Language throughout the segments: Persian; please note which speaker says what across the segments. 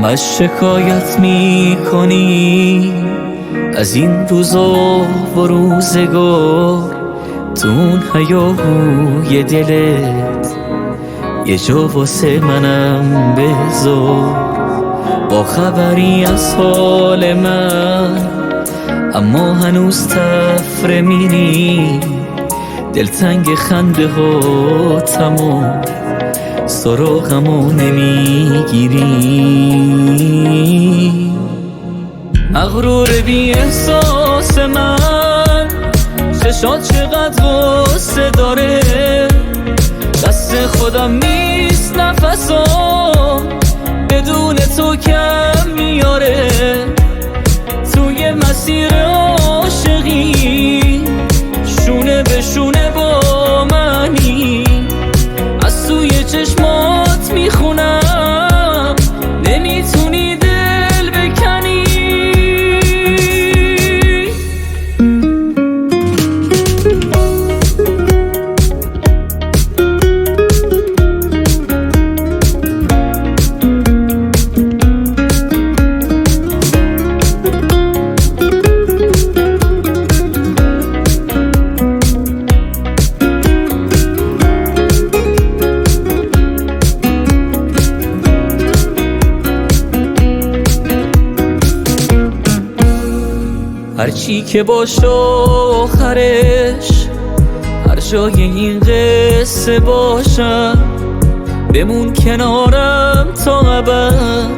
Speaker 1: از شکایت می کنی از این روزا و روزگار، تو اون هیاهوی دلت یه جا واسه منم بذار. با خبری از حال من اما هنوز تفره میری، دلتنگ خنده ها تمام سراغمو نمیگیری. مغرور بی احساس من، چشات چقدر غصه داره، دست خودم نیست نفسام بدون تو کم میاره. توی مسیر عاشقی شونه به شونه با منی، از توی چشمات میخونم نمیتونی دل بکنی. هرچی که باشه آخرش، هر جای این قصه باشم، بمون کنارم تا ابد،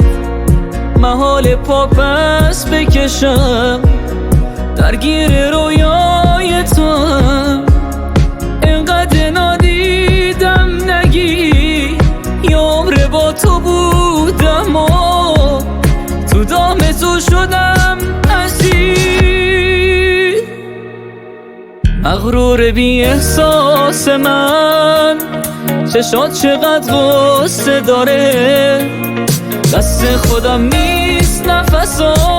Speaker 1: محال پا پس بکشم، درگیر رویای تو هم. اینقدر نادیدم نگی یه عمر با تو بودم و تو دام تو شدم اسیر. مغرور بی احساس من، چشات چقدر غصه داره، دست خودم نیست نفسام